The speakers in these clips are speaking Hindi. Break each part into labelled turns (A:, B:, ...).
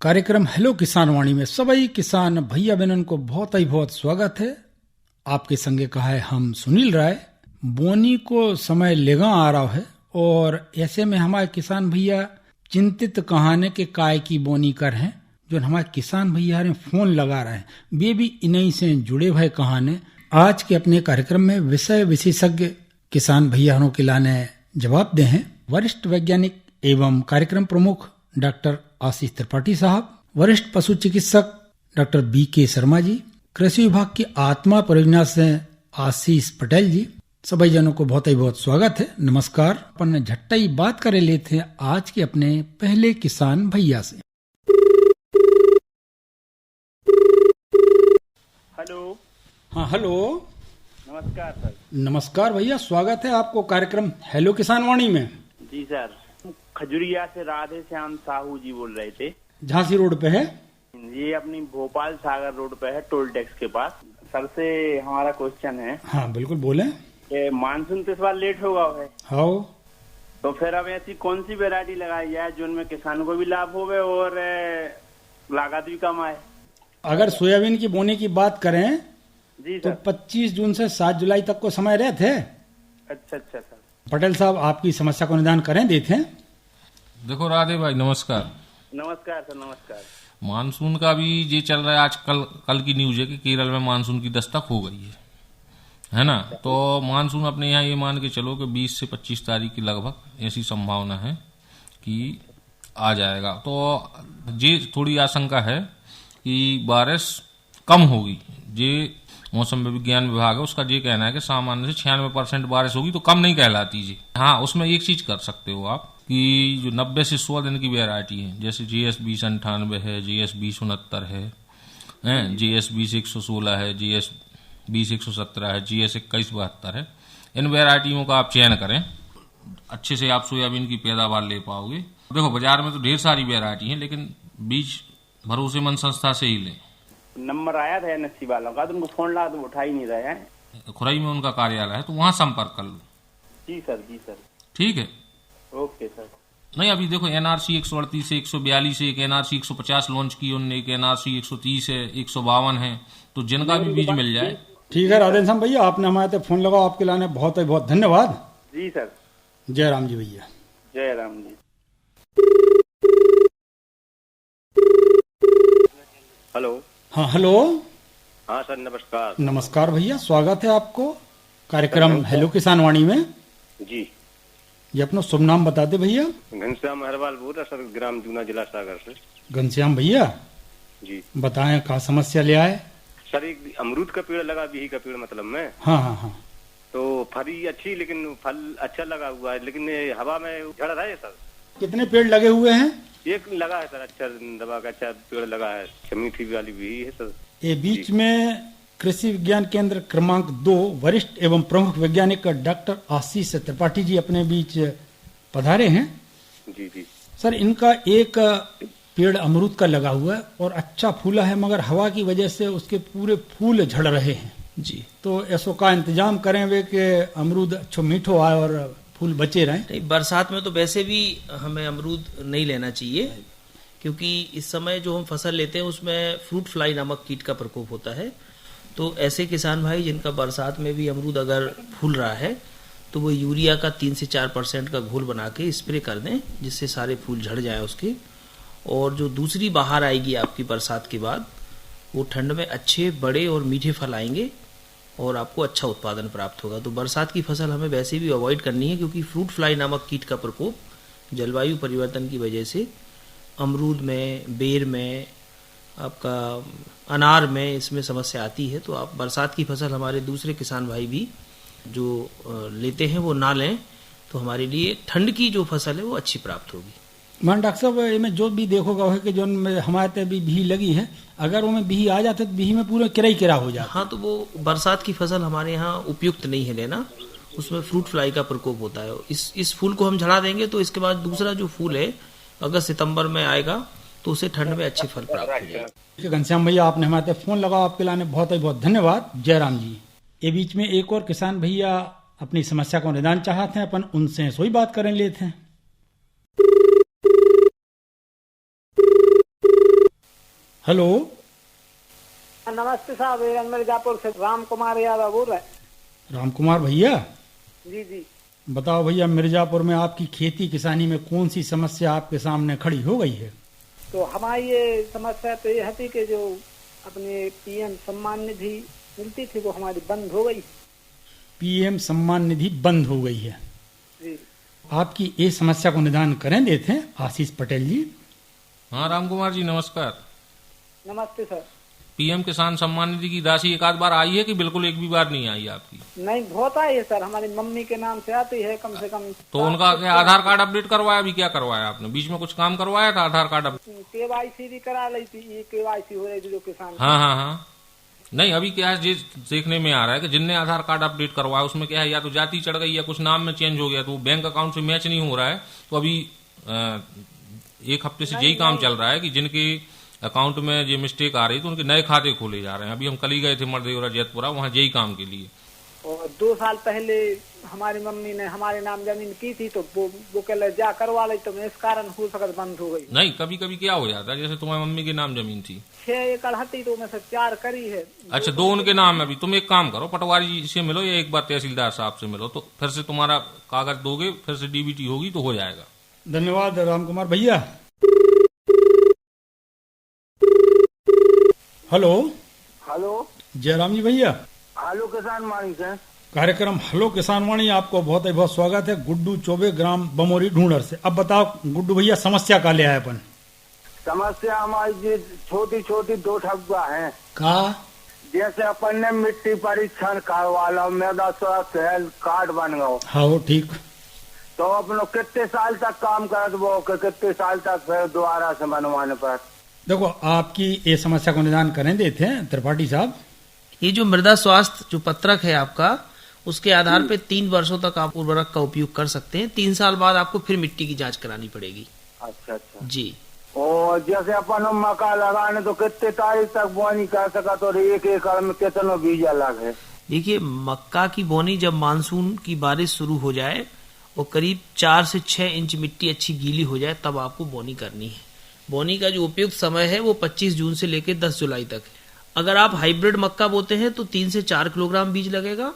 A: कार्यक्रम हेलो किसान वाणी में सभी किसान भैया बहनों को बहुत ही बहुत स्वागत है। आपके संगे कहा है हम सुनील राय। बोनी को समय लेगा आ रहा है और ऐसे में हमारे किसान भैया चिंतित कहाने के काय की बोनी कर हैं। जो हमारे किसान भैया ने फोन लगा रहे हैं वे भी इन्हीं से जुड़े हुए कहाने आज के अपने कार्यक्रम में विषय विशेषज्ञ किसान भैयाओं के लाने जवाब दे हैं। वरिष्ठ वैज्ञानिक एवं कार्यक्रम प्रमुख डॉक्टर आशीष त्रिपाठी साहब, वरिष्ठ पशु चिकित्सक डॉक्टर BK शर्मा जी, कृषि विभाग की आत्मा परियोजना से आशीष पटेल जी, सभी जनों को बहुत ही बहुत स्वागत है। नमस्कार। अपन झट्टा ही बात करे लेते हैं आज के अपने पहले किसान भैया से।
B: हेलो।
A: हाँ हेलो।
B: नमस्कार सर।
A: नमस्कार भैया, स्वागत है आपको कार्यक्रम हेलो किसान वाणी में।
B: जी सर, खजुरिया से राधे श्याम साहू जी बोल रहे थे।
A: झांसी रोड पे है
B: ये, अपनी भोपाल सागर रोड पे है, टोल टैक्स के पास। सर से हमारा क्वेश्चन है।
A: हाँ बिल्कुल बोले।
B: मानसून तो इस बार लेट होगा है,
A: हाँ,
B: तो फिर अब ऐसी कौन सी वैरायटी लगाई जाए जो उनमें किसान को भी लाभ होवे और लागत भी कम आए।
A: अगर सोयाबीन की बोने की बात करें
B: जी
A: तो
B: सर।
A: 25 जून से 7 जुलाई तक को समय रहे थे।
B: अच्छा सर।
A: पटेल साहब आपकी समस्या को निदान करें देते हैं।
C: देखो राधे भाई, नमस्कार।
B: नमस्कार सर। नमस्कार।
C: मानसून का भी ये चल रहा है। आज कल की न्यूज है कि केरल में मानसून की दस्तक हो गई है ना। तो मानसून अपने यहाँ ये मान के चलो कि 20 से 25 तारीख की लगभग ऐसी संभावना है कि आ जाएगा। तो ये थोड़ी आशंका है कि बारिश कम होगी। ये मौसम विज्ञान विभाग है, उसका ये कहना है कि सामान्य से 96% बारिश होगी, तो कम नहीं कहलाती जी। हाँ, उसमें एक चीज कर सकते हो आप कि जो 90 से 100 दिन की वैरायटी है, जैसे GS 2098 है, GS 2069 है, GS 2016 है, GS 2017 है, GS 2172 है। इन वैरायटियों का आप चयन करें, अच्छे से आप सोयाबीन की पैदावार ले पाओगे। देखो बाजार में तो ढेर सारी वैरायटी है, लेकिन बीज भरोसेमंद संस्था से ही लें।
B: नंबर आया था NSC वालों का, तो उनको फोन लगा तो उठा ही नहीं रहे हैं।
C: खुराई में उनका कार्यालय है, तो वहां संपर्क कर लो।
B: जी सर। जी सर।
C: ठीक है,
B: ओके सर।
C: नहीं अभी देखो NRC 138 से 142 है, एक NRC 150 लॉन्च की उन्होंने, एक NRC 130 है, 152 है, तो जिनका भी बीज मिल जाए।
A: ठीक है राधे श्याम भैया, आपने हमारे पे फोन लगा, आपके लाने बहुत ही बहुत धन्यवाद।
B: जी सर।
A: जय राम जी भैया।
B: जय राम जी। हेलो।
A: हाँ हेलो।
B: हाँ सर, नमस्कार।
A: नमस्कार भैया, स्वागत है आपको कार्यक्रम हेलो किसान वाणी में।
B: जी।
A: ये अपना शुभ नाम बता दे भैया।
B: घनश्याम हरवाल बोल रहा सर, ग्राम जूना, जिला सागर से।
A: घनश्याम भैया
B: जी
A: बताएं क्या समस्या ले आए।
B: सर, एक अमरूद का पेड़ लगा, बिही का पेड़ मतलब में।
A: हाँ हाँ हाँ।
B: तो फली अच्छी, लेकिन फल अच्छा लगा हुआ है, लेकिन ये हवा में झड़ रहा है सर।
A: कितने पेड़ लगे हुए हैं?
B: एक लगा है सर, अच्छा दवा का अच्छा पेड़ लगा है, मीठी वाली भी है सर।
A: ये बीच में कृषि विज्ञान केंद्र क्रमांक 2 वरिष्ठ एवं प्रमुख वैज्ञानिक डॉक्टर आशीष त्रिपाठी जी अपने बीच पधारे हैं।
B: जी जी
A: सर, इनका एक पेड़ अमरूद का लगा हुआ है और अच्छा फूला है, मगर हवा की वजह से उसके पूरे फूल झड़ रहे हैं
D: जी।
A: तो ऐसो का इंतजाम करें वे कि अमरूद अच्छो मीठो आए और फूल बचे रहें।
D: नहीं, बरसात में तो वैसे भी हमें अमरूद नहीं लेना चाहिए, क्योंकि इस समय जो हम फसल लेते हैं उसमें फ्रूट फ्लाई नामक कीट का प्रकोप होता है। तो ऐसे किसान भाई जिनका बरसात में भी अमरूद अगर फूल रहा है तो वो यूरिया का 3 से 4% का घोल बना के स्प्रे कर दें, जिससे सारे फूल झड़ जाएं उसके। और जो दूसरी बहार आएगी आपकी बरसात के बाद, वो ठंड में अच्छे बड़े और मीठे फल आएंगे और आपको अच्छा उत्पादन प्राप्त होगा। तो बरसात की फसल हमें वैसे भी अवॉइड करनी है, क्योंकि फ्रूट फ्लाई नामक कीट का प्रकोप जलवायु परिवर्तन की वजह से अमरूद में, बेर में, आपका अनार में इसमें समस्या आती है। तो आप बरसात की फसल हमारे दूसरे किसान भाई भी जो लेते हैं वो ना लें, तो हमारे लिए ठंड की जो फसल है वो अच्छी प्राप्त होगी।
A: मान डॉक्टर साहब, इनमें जो भी देखोगा है कि जो हमारे ते भी बिही लगी है, अगर उनमें बिही आ जाते तो बिही में पूरा किरा हो जाता।
D: हाँ, तो वो बरसात की फसल हमारे यहाँ उपयुक्त नहीं है लेना, उसमें फ्रूट फ्लाई का प्रकोप होता है। इस फूल को हम झड़ा देंगे तो इसके बाद दूसरा जो फूल है अगस्त सितंबर में आएगा, तो उसे ठंड में अच्छे फल प्राप्त हो जाएगा।
A: घनश्याम भैया, आपने हमारे फोन लगा, आपके लाने बहुत ही बहुत धन्यवाद। जय राम जी। ये बीच में एक और किसान भैया अपनी समस्या को निदान चाहते हैं, अपन उनसे सोई बात करें लेते हैं। हेलो,
E: नमस्ते साहब, ये मिर्जापुर से राम कुमार यादव बोल रहे हैं।
A: राम कुमार भैया,
E: जी जी।
A: बताओ भैया, मिर्जापुर में आपकी खेती किसानी में कौन सी समस्या आपके सामने खड़ी हो गई है?
E: तो हमारी ये समस्या तो ये थी कि जो अपने पीएम सम्मान निधि मिलती थी वो हमारी बंद हो गई।
A: पीएम सम्मान निधि बंद हो गई है।
E: जी।
A: आपकी ये समस्या को निदान करें देते हैं आशीष पटेल जी।
C: हाँ राम कुमार जी, नमस्कार।
E: नमस्ते सर।
C: पीएम किसान सम्मान निधि की राशि एक आध बार आई है कि बिल्कुल एक भी बार नहीं आई आपकी?
E: नहीं, बहुत आई है सर, हमारी मम्मी के नाम से आती है कम से कम।
C: तो उनका क्या आधार कार्ड अपडेट करवाया? अभी क्या करवाया आपने? बीच में कुछ काम करवाया था आधार कार्ड
E: केवाईसी भी करा ली थी, ये केवाईसी हो रही थी जो किसान।
C: हाँ। नहीं, अभी क्या है, देखने में आ रहा है कि जिनने आधार कार्ड अपडेट करवाया उसमें क्या है, या तो जाति चढ़ गई या कुछ नाम में चेंज हो गया, तो बैंक अकाउंट से मैच नहीं हो रहा है। तो अभी एक हफ्ते से यही काम चल रहा है कि जिनके अकाउंट में ये मिस्टेक आ रही तो उनके नए खाते खोले जा रहे हैं। अभी हम कल ही गए थे मरदेवरा जैतपुरा, वहाँ यही काम के लिए।
E: और 2 साल पहले हमारी मम्मी ने हमारे नाम जमीन की थी तो वो कल जा करवा ली, तो इस कारण हो सकता बंद हो गई।
C: नहीं, कभी कभी क्या हो जाता है, जैसे तुम्हारी मम्मी के नाम जमीन थी
E: 6 एकड़ हटी तो में से 4 करी है।
C: अच्छा, 2 उनके नाम है। अभी तुम एक काम करो, पटवारी जी से मिलो या एक बार तहसीलदार साहब से मिलो, तो फिर से तुम्हारा कागज दोगे, फिर से डीबीटी होगी तो हो जाएगा।
A: धन्यवाद राम कुमार भैया। हेलो।
F: हेलो
A: जयराम जी भैया,
F: हेलो किसान वाणी से
A: कार्यक्रम हेलो किसान वाणी आपको बहुत ही बहुत स्वागत है। गुड्डू चौबे, ग्राम बमोरी ढूंढर से। अब बताओ गुड्डू भैया, समस्या का ले आए अपन?
F: समस्या हमारी जी छोटी छोटी 2 ठगुआ है।
A: का?
F: जैसे अपन ने मिट्टी परीक्षण करवा लो, मृदा स्वास्थ्य हेल्थ कार्ड बन गयो।
A: हाँ वो ठीक।
F: तो अपन कितने साल तक काम कर वो, कितने साल तक फिर दोबारा से बनवाने पर?
A: देखो, आपकी ये समस्या को निदान करें देते हैं त्रिपाठी साहब।
D: ये जो मृदा स्वास्थ्य जो पत्रक है आपका, उसके आधार पे 3 वर्षों तक आप उर्वरक का उपयोग कर सकते हैं। 3 साल बाद आपको फिर मिट्टी की जांच करानी पड़ेगी।
F: अच्छा अच्छा
D: जी।
F: और जैसे अपन मक्का लगाने तो कितने तारीख तक बोनी कर सका, तो 1 एकड़ में कितना बीज अलग है?
D: देखिए, मक्का की बोनी जब मानसून की बारिश शुरू हो जाए और करीब 4 से 6 इंच मिट्टी अच्छी गीली हो जाए, तब आपको बोनी करनी है। बोनी का जो उपयुक्त समय है वो 25 जून से लेकर 10 जुलाई तक है। अगर आप हाइब्रिड मक्का बोते हैं तो 3 से 4 किलोग्राम बीज लगेगा,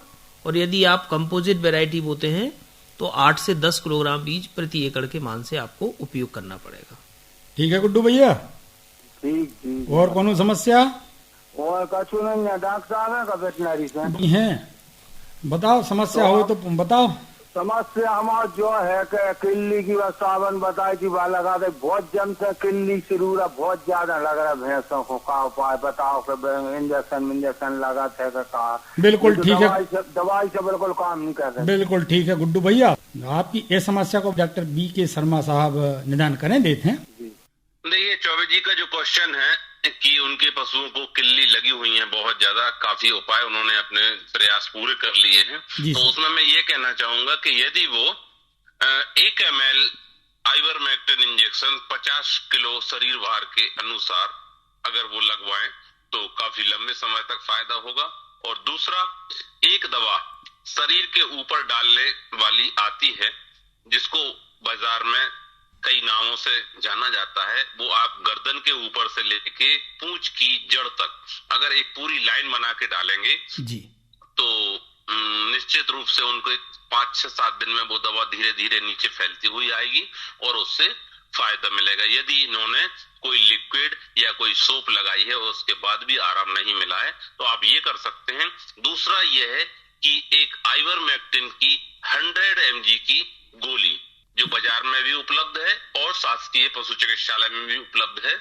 D: और यदि आप कंपोजिट वैरायटी बोते हैं तो 8 से 10 किलोग्राम बीज प्रति एकड़ के मान से आपको उपयोग करना पड़ेगा।
A: ठीक है गुड्डू भैया।
F: ठीक ठीक।
A: और कौन समस्या?
F: और कछु नहीं है, डॉक्टर साहब है का वेटनरी से?
A: नहीं है। बताओ, समस्या हो तो बताओ।
F: समस्या हमारा जो है कि किल्ली की बस सावन बताई थी, वह लगा दे, बहुत जम से किल्ली सिरूरा बहुत ज्यादा लग रहा है भैंसों को। का उपाय बताओ कि इंजेक्शन लगा थे का?
A: बिल्कुल ठीक है,
F: दवाई से बिल्कुल काम नहीं कर रहे।
A: बिल्कुल ठीक है गुड्डू भैया। आपकी ये समस्या को डॉक्टर बी के शर्मा साहब निदान करें देते हैं।
G: देखिए, चौबे जी का जो क्वेश्चन है कि उनके पशुओं को किल्ली लगी हुई है बहुत ज्यादा, काफी उपाय उन्होंने अपने प्रयास पूरे कर लिए हैं। तो उसमें मैं ये कहना चाहूंगा कि यदि वो 1 ml आइवरमेक्टिन इंजेक्शन 50 किलो शरीर भार के अनुसार अगर वो लगवाएं तो काफी लंबे समय तक फायदा होगा। और दूसरा, एक दवा शरीर के ऊपर डालने वाली आती है जिसको बाजार में कई नामों से जाना जाता है। वो आप गर्दन के ऊपर से लेके पूंछ की जड़ तक अगर एक पूरी लाइन बना के डालेंगे
A: जी,
G: तो निश्चित रूप से उनको 5 से 7 दिन में वो दवा धीरे धीरे नीचे फैलती हुई आएगी और उससे फायदा मिलेगा। यदि इन्होंने कोई लिक्विड या कोई सोप लगाई है और उसके बाद भी आराम नहीं मिला है तो आप ये कर सकते हैं। दूसरा ये है कि एक आइवरमेक्टिन की 100 mg की गोली जो बाजार में भी उपलब्ध है और शासकीय पशु चिकित्सालय में भी उपलब्ध है,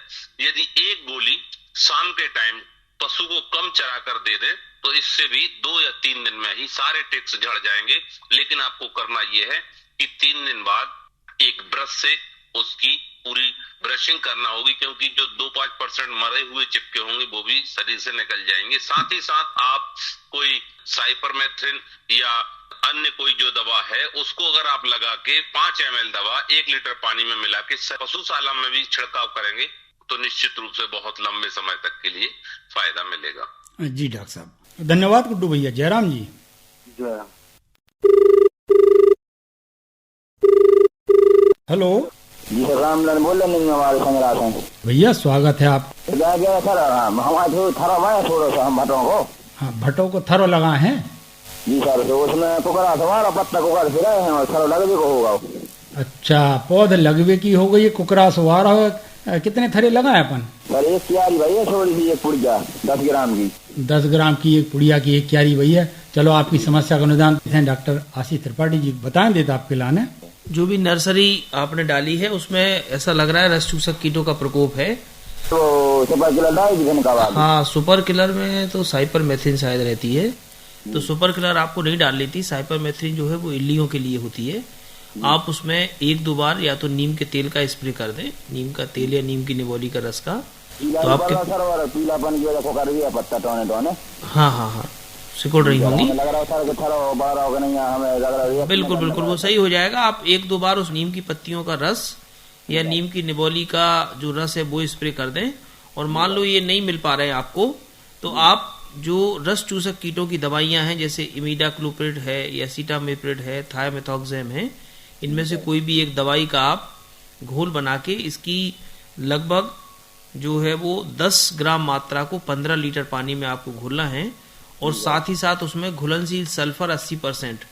G: यदि एक गोली शाम के टाइम पशु को कम चरा कर दे दे तो इससे भी 2 या 3 दिन में ही सारे टिक्स झड़ जाएंगे। लेकिन आपको करना यह है कि 3 दिन बाद एक ब्रश से उसकी पूरी ब्रशिंग करना होगी, क्योंकि जो 2-5% मरे हुए चिपके होंगे वो भी शरीर से निकल जाएंगे। साथ ही साथ आप कोई साइपरमेथ्रिन या अन्य कोई जो दवा है उसको अगर आप लगा के 5 ml दवा 1 लीटर पानी में मिला के पशुशाला में भी छिड़काव करेंगे तो निश्चित रूप से बहुत लंबे समय तक के लिए फायदा मिलेगा।
A: जी डॉक्टर साहब, धन्यवाद गुड्डू भैया। जयराम जी।
F: जयराम।
A: हेलो।
F: जी सर, रामलाल बोल रहे हैं हमारे संग्राह से।
A: भैया स्वागत है आप।
F: गया सर, हमारे थरा हुआ थोड़ा सा हम भटों को।
A: हाँ, भट्टों को थरो लगाए हैं।
F: जी सर, तो उसमें कुकरा हमारा पत्ता कुकर फिर हैं और थरो लगवे को होगा।
A: अच्छा, पौध लगवे की हो गई, कुकरा सुहारा हो। कितने थरे लगाए अपन?
F: सर एक क्यारी भाई है, थोड़ी सी एक पुड़िया 10 ग्राम की।
A: 10 ग्राम की एक पुड़िया की एक क्यारी भैया। चलो आपकी समस्या का निदान डॉक्टर आशीष त्रिपाठी जी बताएं देता आपके लाने।
D: जो भी नर्सरी आपने डाली है उसमें ऐसा लग रहा है रस चूसक कीटों का प्रकोप है।
F: तो सुपर किलर डाली का बाद?
D: हाँ, सुपर किलर में तो साइपरमेथ्रिन शायद रहती है, तो सुपर किलर आपको नहीं डालनी थी। साइपरमेथ्रिन जो है वो इल्लियों के लिए होती है। आप उसमें 1-2 बार या तो नीम के तेल का स्प्रे कर दें, नीम का तेल या नीम की निबोली का रस का, तो आपके
F: पीलापन की वजह से कर दिया पत्ता टोने टोने।
D: हाँ सिकुड़ रही होंगी।
F: लग रहा है सर कि थरा बड़ा होगा नहीं, हमें लग रहा है
D: बिल्कुल बिल्कुल वो सही हो जाएगा। आप 1-2 बार उस नीम की पत्तियों का रस या नीम की निबोली का जो रस है वो स्प्रे कर दें। और मान लो ये नहीं मिल पा रहे हैं आपको, तो आप जो रस चूसक कीटों की दवाइयां हैं जैसे इमिडाक्लोप्रिड है या सीटामिप्रिड है, थायमेथॉक्सैम है, इनमें से कोई भी एक दवाई का आप घोल बना के इसकी लगभग जो है वो 10 ग्राम मात्रा को 15 लीटर पानी में आपको घोलना है। और साथ ही साथ उसमें घुलनशील सल्फर 80%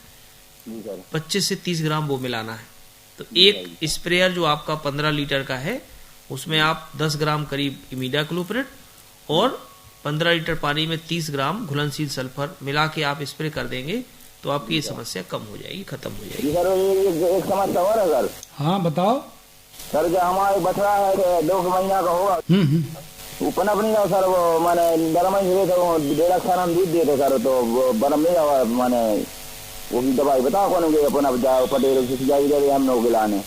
D: 25 से 30 ग्राम वो मिलाना है। तो एक स्प्रेयर जो आपका 15 लीटर का है उसमें आप 10 ग्राम करीब इमिडाक्लोप्रिड और 15 लीटर पानी में 30 ग्राम घुलनशील सल्फर मिला के आप स्प्रे कर देंगे तो आपकी ये समस्या कम हो जाएगी, खत्म हो जाएगी।
F: सर एक समस्या और है सर।
A: हाँ बताओ
F: सर, जो हमारे बछड़ा है 2 महीना का होगा, वो पनप नहीं रहा सर। वो माने गर्म ही हुए थे, 1.5 साल हम दूध दिए थे सर, तो वो बरम नहीं रहा। माने वो भी दवाई बताओ कौन के पनप जाओ पटेल से सिंचाई दे हम लोग गिलाने।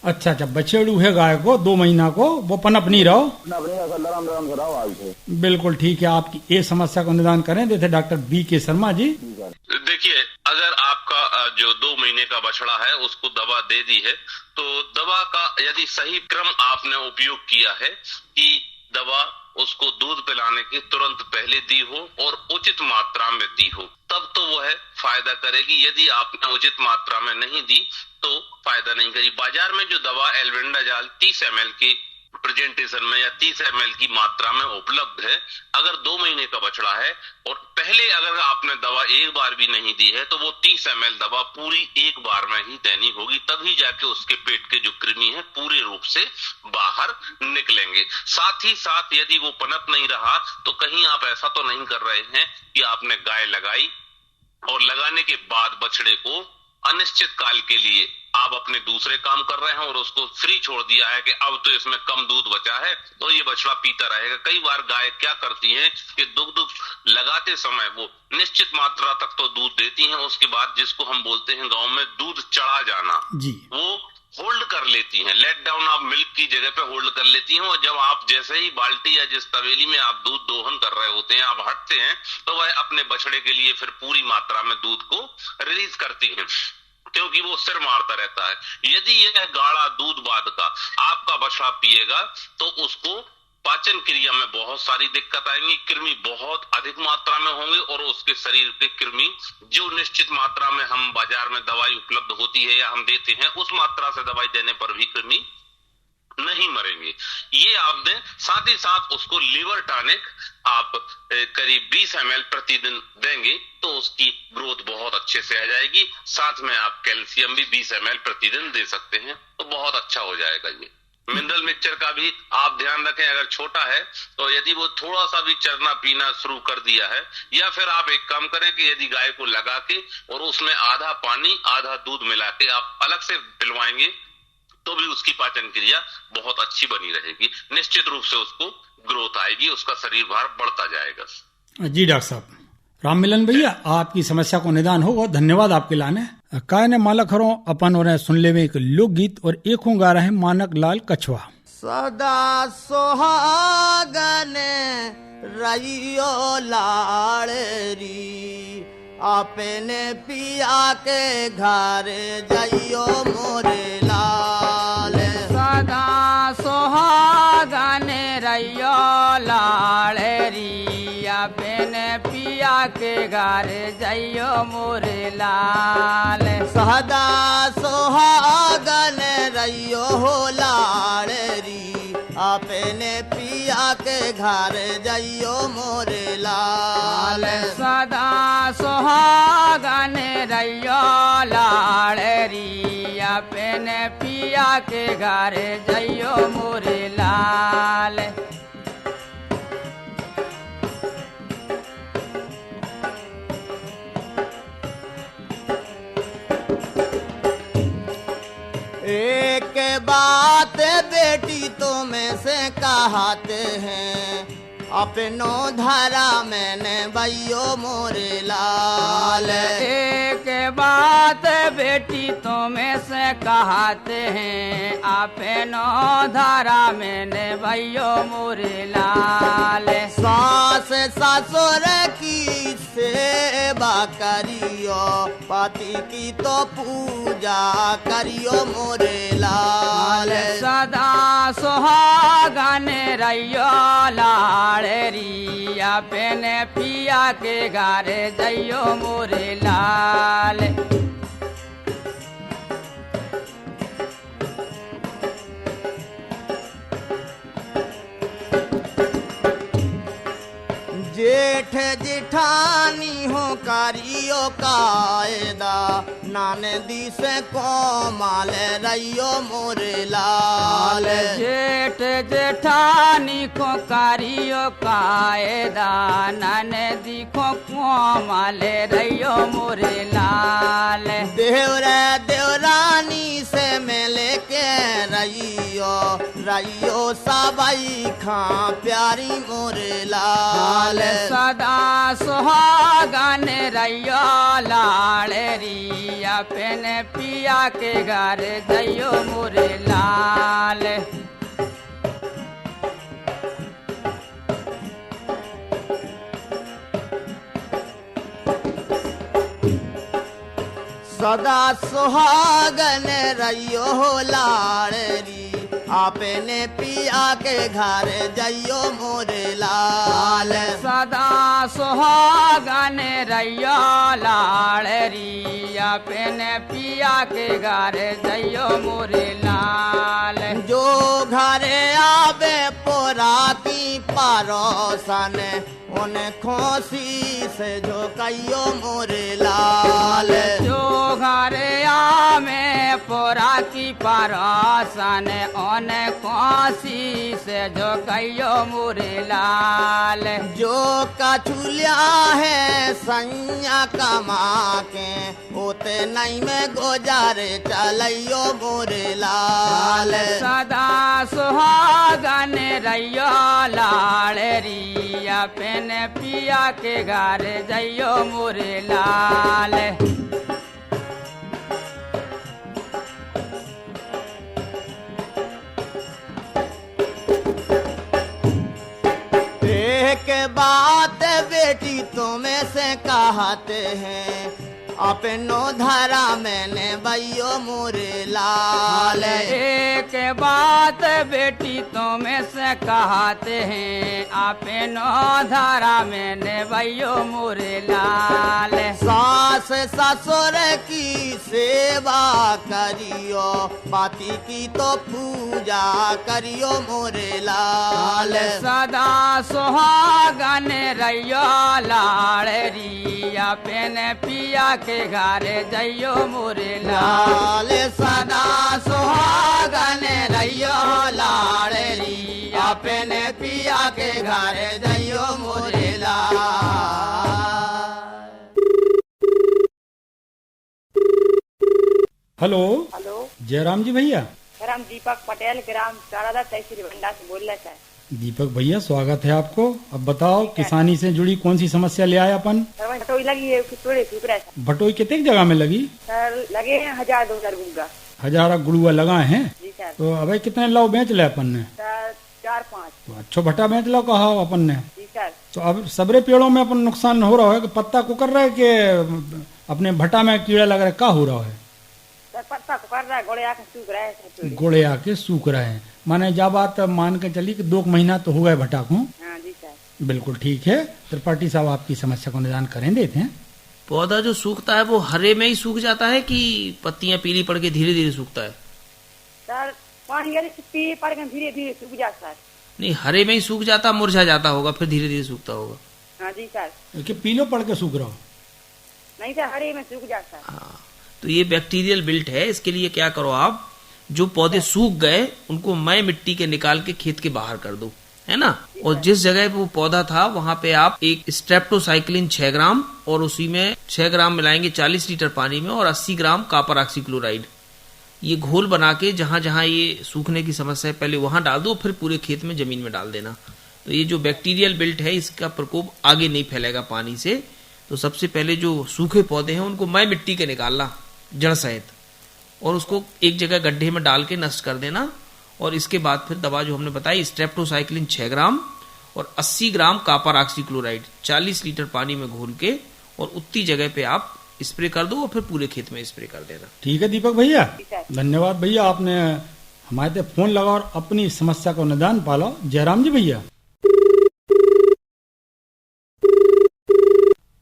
A: अच्छा, बछेड़ू है गाय को 2 महीना को, वो पनप नहीं रहो।
F: पनप नहीं रहा सर, लरम से रहो आपसे।
A: बिल्कुल ठीक है, आपकी ये समस्या को निदान करें देते डॉक्टर BK शर्मा जी।
G: देखिए, अगर आपका जो 2 महीने का बछड़ा है उसको दवा दे दी है, तो दवा का यदि सही क्रम आपने उपयोग किया है कि दवा उसको दूध पिलाने के तुरंत पहले दी हो और उचित मात्रा में दी हो, तब तो वह फायदा करेगी। यदि आपने उचित मात्रा में नहीं दी तो फायदा नहीं करेगी। बाजार में जो दवा एल्बेंडाजॉल 30 ml की प्रेजेंटेशन में या 30 ml की मात्रा में उपलब्ध है, अगर 2 महीने का बछड़ा है और पहले अगर आपने दवा एक बार भी नहीं दी है, तो वो 30 ml दवा पूरी एक बार में ही देनी होगी, तभी जाके उसके पेट के जो कृमि है पूरे रूप से बाहर निकलेंगे। साथ ही साथ यदि वो पनप नहीं रहा तो कहीं आप ऐसा तो नहीं कर रहे हैं कि आपने गाय लगाई और लगाने के बाद बछड़े को अनिश्चित काल के लिए आप अपने दूसरे काम कर रहे हैं और उसको फ्री छोड़ दिया है कि अब तो इसमें कम दूध बचा है तो ये बछड़ा पीता रहेगा। कई बार गाय क्या करती हैं कि दुग्ध लगाते समय वो निश्चित मात्रा तक तो दूध देती हैं, उसके बाद जिसको हम बोलते हैं गांव में दूध चढ़ा जाना जी, वो होल्ड कर लेती हैं, लेट डाउन ऑफ मिल्क की जगह पे होल्ड कर लेती हैं। और जब आप जैसे ही बाल्टी या जिस तवेली में आप दूध दोहन कर रहे होते हैं आप हटते हैं, तो वह अपने बछड़े के लिए फिर पूरी मात्रा में दूध को रिलीज करती हैं, क्योंकि वो सिर मारता रहता है। यदि यह गाढ़ा दूध बाद का आपका बछड़ा पिएगा तो उसको पाचन क्रिया में बहुत सारी दिक्कत आएंगी, कृमि बहुत अधिक मात्रा में होंगे और उसके शरीर के कृमि जो निश्चित मात्रा में हम बाजार में दवाई उपलब्ध होती है या हम देते हैं उस मात्रा से दवाई देने पर भी कृमि नहीं मरेंगे। ये आप दें। साथ ही साथ उसको लीवर टॉनिक आप करीब 20 ml प्रतिदिन देंगे तो उसकी ग्रोथ बहुत अच्छे से आ जाएगी। साथ में आप कैल्शियम भी 20 ml प्रतिदिन दे सकते हैं तो बहुत अच्छा हो जाएगा। ये मिनरल मिक्सचर का भी आप ध्यान रखें, अगर छोटा है तो यदि वो थोड़ा सा भी चरना पीना शुरू कर दिया है, या फिर आप एक काम करें कि यदि गाय को लगा के और उसमें आधा पानी आधा दूध मिला के आप अलग से पिलवाएंगे तो भी उसकी पाचन क्रिया बहुत अच्छी बनी रहेगी। निश्चित रूप से उसको ग्रोथ आएगी, उसका शरीर भार बढ़ता जाएगा।
A: जी डॉक्टर साहब, राम मिलन भैया आपकी समस्या को निदान होगा, धन्यवाद आपके लाने। काय ने माला खरो अपन और सुन ले एक लोकगीत और एक गा रहे मानक लाल कछवा।
H: सदा सोहागन रहियो लाड़री अपने पिया के घर जाइयो मोरे लाल।
I: सदा सोहागन रहियो लाड़री अपने पिया के घर जाइयो मोरे लाल।
H: सदा सोहागन रहियो अपने पिया के घर जइयो मोरे लाल।
I: सदा सुहागन रहियो लाड़री अपने पिया के घर जइयो मोरे लाल।
H: एक बात बेटी तुम्हें से कहते हैं, अपनों धरा मैंने भैयो मोरे लाल।
I: एक बात बेटी तुम्हें से कहते हैं, अपनों धरा मैंने भैयो मोरे लाल।
H: सास ससुर की सेवा करियो, पति की तो पूजा करियो मोरे लाल।
I: सदा सुहागन रहियो लाड़री अपने पिया के घर जइयो मोरे लाल।
H: जेठ जेठानी हो करियो कायदा, नानदी से कोमल रहियो मोरे लाल।
I: जेठ जेठानी को करियो कायदा, ननदी को कोमल रहियो मोरे लाल।
H: देवरा देवरानी से मिले के रहियो, रहियो सबई खा प्यारी मोरे लाल।
I: सदा सुहागन रहियो लाड़री अपने पिया के घर जइयो मोरे लाल।
H: सदा सुहागन रहियो लाड़री अपने पिया के घर जइयो मोरे लाल।
I: सदा सुहागन रहियो लाड़री अपने पिया के घर जइयो मोरे लाल।
H: जो घर आवे पोरा की परोसन, उन खोसी से जो कहियो मोरे लाल।
I: जो घर आमे पोरा की परोसन, उन खोसी से जो कहियो मोरे लाल।
H: जो कछुलिया है संया कमा के, होते नहीं में गुजारे चलियो मोरे लाल।
I: सदा सुहागन रहियो लाड़री अपने पिया के घर जइयो मोरे लाल।
H: एक बात बेटी तुम्हें से कहते हैं, अपनो धरा मैंने भैयो मोरे लाल।
I: एक बात बेटी तुम्हें से कहते हैं, अपनो धरा मैंने भैयो मोरे लाल।
H: सास ससुर की सेवा करियो, पति की तो पूजा करियो मोरे लाल।
I: सदा सुहागन रहियो लाड़री अपने पिया के घर जइयो मोरे लाल।
H: सदा सुहागन रहियो लाड़री अपने पिया के घर जइयो मोरे लाल।
A: हेलो
E: हेलो
A: जयराम जी भैया।
E: ग्राम दीपक पटेल, ग्राम सारादा, तहसील भंडा से बोल रहे हैं।
A: दीपक भैया स्वागत है आपको। अब बताओ किसानी से जुड़ी कौन सी समस्या ले आए अपन?
E: सर भटोई लगी है, थोड़े सूख रहे हैं।
A: भटोई कितने जगह में लगी?
E: सर लगे हैं 1000-2000 गुंगा।
A: 1000 गुड़ुआ लगा है।
E: जी सर।
A: तो अबे कितने लाओ बेच ले अपन ने?
E: सर 4-5।
A: तो अच्छो भट्टा बेच लो कहा अपन ने।
E: जी सर।
A: तो अब सबरे पेड़ों में अपन नुकसान हो रहा है कि पत्ता को कर रहा है कि अपने भट्टा में कीड़ा लग रहा है, क्या हो रहा है?
E: सर पत्ता को कर रहा है, गोड़े आके सूख रहे हैं।
A: गोड़े आके सूख रहे हैं, माने जब बात मान के चली कि 2 महीना तो हो गए भट्टा को।
E: हाँ जी सर।
A: बिल्कुल ठीक है। त्रिपाठी साहब आपकी समस्या को निदान करें देते हैं।
D: पौधा जो सूखता है वो हरे में ही सूख जाता है कि पत्तियां पीली पड़ के धीरे धीरे सूखता है?
E: सर
J: पानी अरे पी पड़ गए धीरे धीरे सूख जाता है।
D: नहीं, हरे में ही सूख जाता, मुरझा जाता होगा, फिर धीरे धीरे सूखता होगा।
J: हाँ जी सर।
A: कि पीलो पड़ के सूख रहा हो?
J: नहीं सर, हरे में सूख जाता है।
D: हाँ, तो ये बैक्टीरियल बिल्ट है। इसके लिए क्या करो आप, जो पौधे सूख गए उनको मय मिट्टी के निकाल के खेत के बाहर कर दो, है ना। और जिस जगह पे वो पौधा था वहां पे आप एक स्ट्रेप्टोसाइक्लिन 6 ग्राम और उसी में 6 ग्राम मिलाएंगे 40 लीटर पानी में और 80 ग्राम कॉपर ऑक्सीक्लोराइड, ये घोल बना के जहां जहां ये सूखने की समस्या है पहले वहां डाल दो, फिर पूरे खेत में जमीन में डाल देना। तो ये जो बैक्टीरियल बिल्ट है इसका प्रकोप आगे नहीं फैलेगा पानी से। तो सबसे पहले जो सूखे पौधे हैं उनको मय मिट्टी के निकालना जड़ सहित और उसको एक जगह गड्ढे में डाल के नष्ट कर देना। और इसके बाद फिर दवा जो हमने बताई स्ट्रेप्टोसाइक्लिन 6 ग्राम और 80 ग्राम कॉपर ऑक्सीक्लोराइड 40 लीटर पानी में घोल के और उतनी जगह पे आप स्प्रे कर दो और फिर पूरे खेत में स्प्रे कर देना।
A: ठीक है दीपक भैया, धन्यवाद भैया, आपने हमारे ते फोन लगा और अपनी समस्या को निदान पाला। जयराम जी भैया।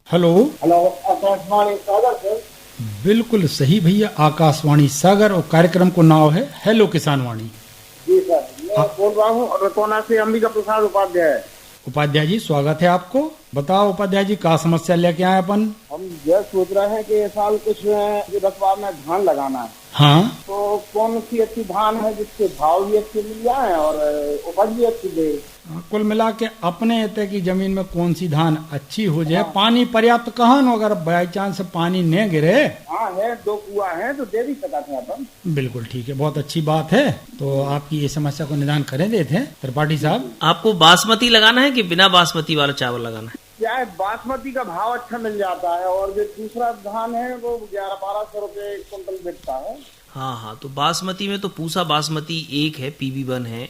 A: हेलो
F: हेलो, आकाशवाणी सागर से।
A: बिल्कुल सही भैया, आकाशवाणी सागर और कार्यक्रम को नाम है हेलो किसान वाणी।
F: जी सर, मैं बोल रहा हूँ रतौना से अंबिका प्रसाद उपाध्याय।
A: उपाध्याय जी स्वागत है आपको। बताओ उपाध्याय जी, क्या समस्या लेके आए अपन?
F: हम यह सोच रहे हैं कि इस साल कुछ रकबा में धान लगाना है।
A: हाँ,
F: तो कौन सी अच्छी धान है जिसके भाव भी अच्छे मिल जाए और उपज भी अच्छी दे?
A: कुल मिला के अपने एते की जमीन में कौन सी धान अच्छी हो जाए। पानी पर्याप्त कहाँ न, अगर बाई चांस पानी न गिरे।
F: हाँ है, 2 कुआ है तो दे भी सकते हैं अपन।
A: बिल्कुल ठीक है, बहुत अच्छी बात है। तो आपकी ये समस्या को निदान करें देते हैं त्रिपाठी साहब।
D: आपको बासमती लगाना है कि बिना बासमती वाला चावल लगाना है?
F: क्या है, बासमती का भाव अच्छा मिल जाता है और जो दूसरा धान है वो 1100-1200 रुपए क्विंटल बिकता है।
D: हाँ, तो बासमती में तो पूसा बासमती 1 है, PB1 है,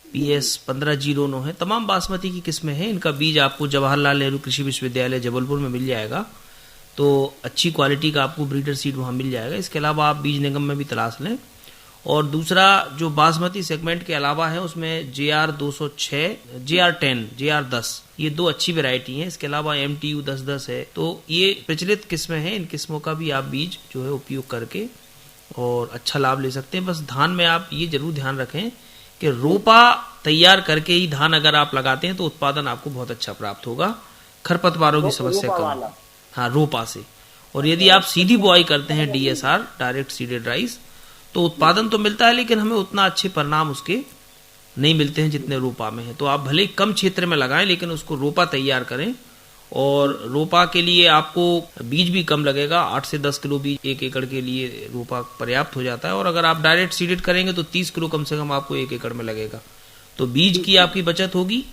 D: PS 1509 है, तमाम बासमती की किस्में हैं। इनका बीज आपको जवाहरलाल नेहरू कृषि विश्वविद्यालय जबलपुर में मिल जाएगा। तो अच्छी क्वालिटी का आपको ब्रीडर सीड वहाँ मिल जाएगा। इसके अलावा आप बीज निगम में भी तलाश लें। और दूसरा जो बासमती सेगमेंट के अलावा है उसमें JR 206, JR 10, JR 10, ये 2 अच्छी वैरायटी हैं। इसके अलावा MTU 1010 है। तो ये प्रचलित किस्में हैं, इन किस्मों का भी आप बीज जो है उपयोग करके और अच्छा लाभ ले सकते हैं। बस धान में आप ये जरूर ध्यान रखें कि रोपा तैयार करके ही धान अगर आप लगाते हैं तो उत्पादन आपको बहुत अच्छा प्राप्त होगा, खरपतवारों की समस्या कम। हाँ, रोपा से। और यदि आप सीधी बुआई करते हैं DSR, डायरेक्ट सीडेड राइस, तो उत्पादन तो मिलता है लेकिन हमें उतना अच्छे परिणाम उसके नहीं मिलते हैं जितने रोपा में है। तो आप भले कम क्षेत्र में लगाएं लेकिन उसको रोपा तैयार करें। और रोपा के लिए आपको बीज भी कम लगेगा, 8 से 10 किलो बीज 1 एकड़ के लिए रोपा पर्याप्त हो जाता है। और अगर आप डायरेक्ट सीडेड करेंगे तो 30 किलो कम से कम आपको 1 एकड़ में लगेगा। तो बीज की आपकी बचत होगी।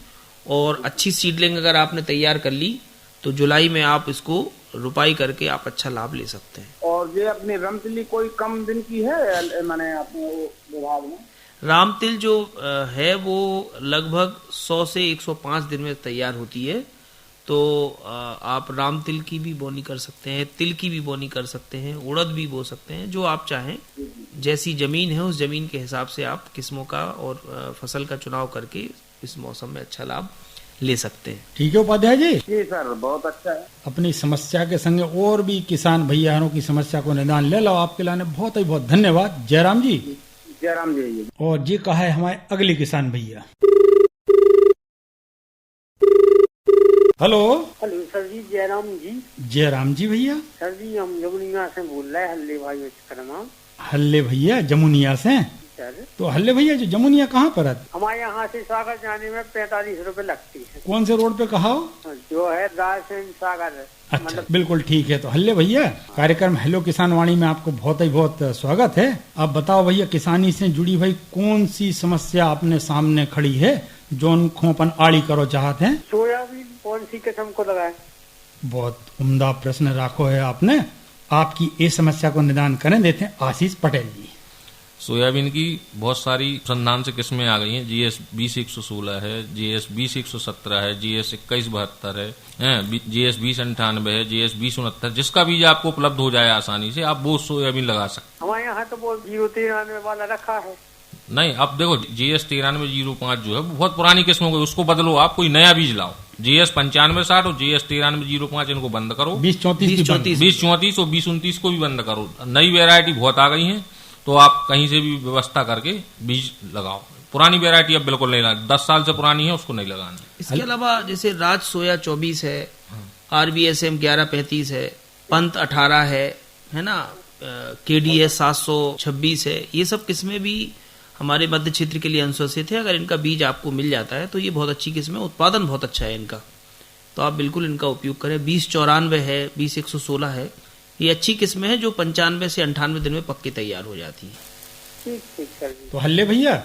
D: और अच्छी सीडलिंग अगर आपने तैयार कर ली तो जुलाई में आप इसको रुपाई करके आप अच्छा लाभ ले सकते हैं।
F: और ये अपनी रमतिली कोई कम दिन की है, मैंने अपने विभाग में
D: रामतिल जो है वो लगभग 100 से 105 दिन में तैयार होती है। तो आप रामतिल की भी बोनी कर सकते हैं, तिल की भी बोनी कर सकते हैं, उड़द भी बो सकते हैं, जो आप चाहें। जैसी जमीन है उस जमीन के हिसाब से आप किस्मों का और फसल का चुनाव करके इस मौसम में अच्छा लाभ ले सकते हैं।
A: ठीक है उपाध्याय जी।
F: जी सर, बहुत अच्छा है।
A: अपनी समस्या के संग और भी किसान भैयाओं की समस्या को निदान ले लो। आपके लाने बहुत ही बहुत धन्यवाद जयराम जी।
F: जयराम जी।
A: और जी कहा है हमारे अगले किसान भैया। हेलो
E: सर जी, जयराम जी।
A: जयराम जी भैया।
E: सर जी, हम जमुनिया से बोल रहे हैं, हल्ले भाई नाम।
A: हल्ले भैया जमुनिया से?
E: सर
A: तो हल्ले भैया जो जमुनिया कहाँ पर है?
E: हमारे यहाँ से सागर जाने में 45 रुपए लगती है।
A: कौन से रोड पे कहा हो?
E: जो है रायसेन सागर।
A: अच्छा, बिल्कुल ठीक है। तो हल्ले भैया, कार्यक्रम हेलो किसान वाणी में आपको बहुत ही बहुत स्वागत है। आप बताओ भैया, किसानी से जुड़ी भाई कौन सी समस्या अपने सामने खड़ी है जो उनको अपन आड़ी करो चाहते हैं?
E: सोयाबीन कौन सी किस्म को लगाए?
A: बहुत उम्दा प्रश्न राखो है आपने। आपकी इस समस्या को निदान करें देते हैं आशीष पटेल जी।
C: सोयाबीन की बहुत सारी अनुसंधान से किस्में आ गई हैं। GS 20-116 है, GS 20-117 है, GS 21-72 है, GS 20-98 है, GS 20-69। जिसका बीज आपको उपलब्ध हो जाए आसानी से आप वो सोयाबीन लगा सकते।
E: हमारे यहाँ तो वो 093 वाला रखा है।
C: नहीं, अब देखो GS 9305 जो है बहुत पुरानी किस्मों को, उसको बदलो, आप कोई नया बीज लाओ। GS 9560 और GS 9305 इनको बंद करो।
A: 2034
C: 2034 और 2029 को भी बंद करो। नई वेरायटी बहुत आ गई है। तो आप कहीं से भी व्यवस्था करके बीज लगाओ। पुरानी वैरायटी अब बिल्कुल नहीं लगानी, 10 साल से पुरानी है उसको नहीं लगानी।
D: इसके अलावा जैसे राज सोया 24 है, RBSM 1135 है, पंत 18 है ना, KDS 726 है, ये सब किस्में भी हमारे मध्य क्षेत्र के लिए अनुशंसित है। अगर इनका बीज आपको मिल जाता है तो ये बहुत अच्छी किस्म है, उत्पादन बहुत अच्छा है इनका, तो आप बिल्कुल इनका उपयोग करें। 2094 है, 20116 है, ये अच्छी किस्में हैं जो 95 से 98 दिन में पक्के तैयार हो जाती है।
E: ठीक ठीक सर जी,
A: तो हल्ले भैया,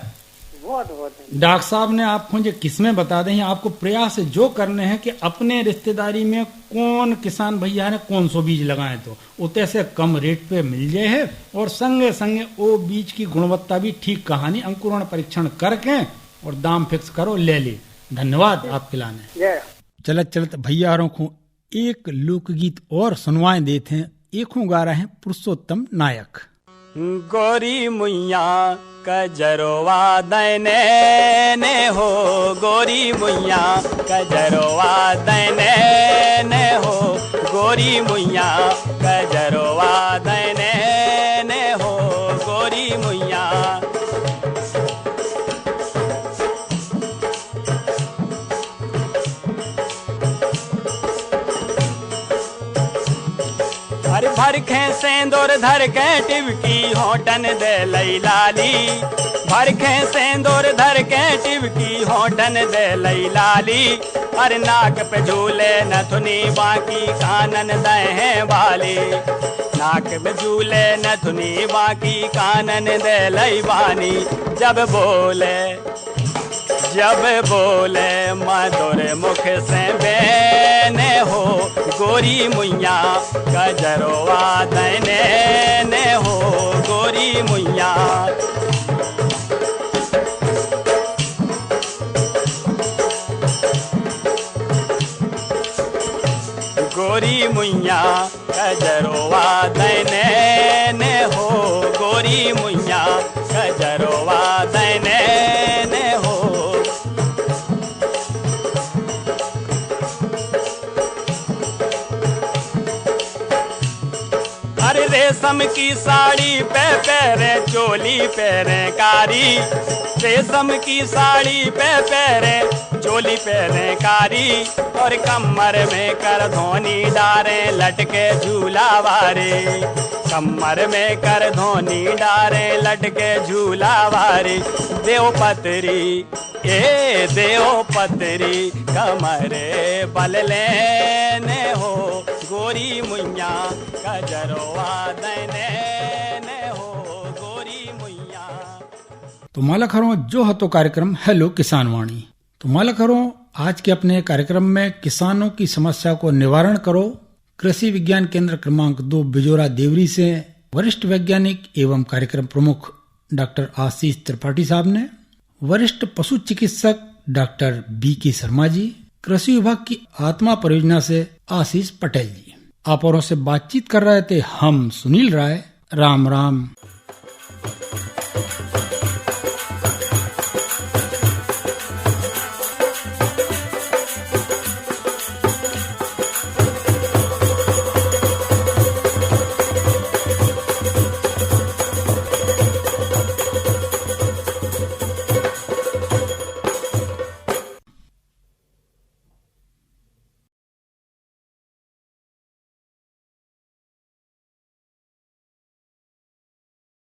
E: बहुत बहुत
A: डॉक्टर साहब ने आपको जो किस्में बता दें, आपको प्रयास जो करने हैं कि अपने रिश्तेदारी में कौन किसान भैया ने कौन सो बीज लगाए तो उतने से कम रेट पे मिल जाए है, और संगे संगे वो बीज की गुणवत्ता भी ठीक कहानी अंकुरण परीक्षण करके और दाम फिक्स करो ले ले। धन्यवाद आपके लाने। चलत चलत भैया को एक लोकगीत और सुनवाएं देते हैं। एक गा रहे हैं पुरुषोत्तम नायक।
K: गोरी मुइया कजरवा दैने ने हो, गोरी मुइया कजरवा दैने ने हो, गोरी मुइया कजरवा दैने ने हो, गोरी मुइया। हर भर खे सेंदूर धर के टिबकी होटन दे लई लाली, भर खे सेंदूर धर के टिबकी होटन दे लई लाली। हर नाक पे झूले नथुनी बाकी कानन दे वाली, नाक पे झूले नथुनी बाकी कानन दे लई बानी। जब बोले मधुर मुख से बेने हो, गोरी मुइया कजरवा दैने ने हो, गोरी मुइया। गोरी मुइया कजरवा दैने ने हो, गोरी मुइया कजरवा दैने ने हो। अरे रेशम की साड़ी पे पहरे चोली पहरे कारी, रेशम की साड़ी पे पहरे चोली पहरे कारी। और कमर में कर धोनी डारे लटके झूला वारे, कमर में कर धोनी डारे लटके झूला वारे। देव पतरी ए देव पतरी कमरे बल लेने हो, गोरी मुइया कजरवा दैने ने हो, गोरी मुइया।
A: तो मालखरों जो है तो कार्यक्रम हेलो किसान वाणी। तो मालखरों आज के अपने कार्यक्रम में किसानों की समस्या को निवारण करो कृषि विज्ञान केंद्र क्रमांक 2 बिजोरा देवरी से वरिष्ठ वैज्ञानिक एवं कार्यक्रम प्रमुख डॉक्टर आशीष त्रिपाठी साहब ने, वरिष्ठ पशु चिकित्सक डॉक्टर BK शर्मा जी, कृषि विभाग की आत्मा परियोजना से आशीष पटेल जी। आप औरों से बातचीत कर रहे थे हम सुनील राय। राम राम।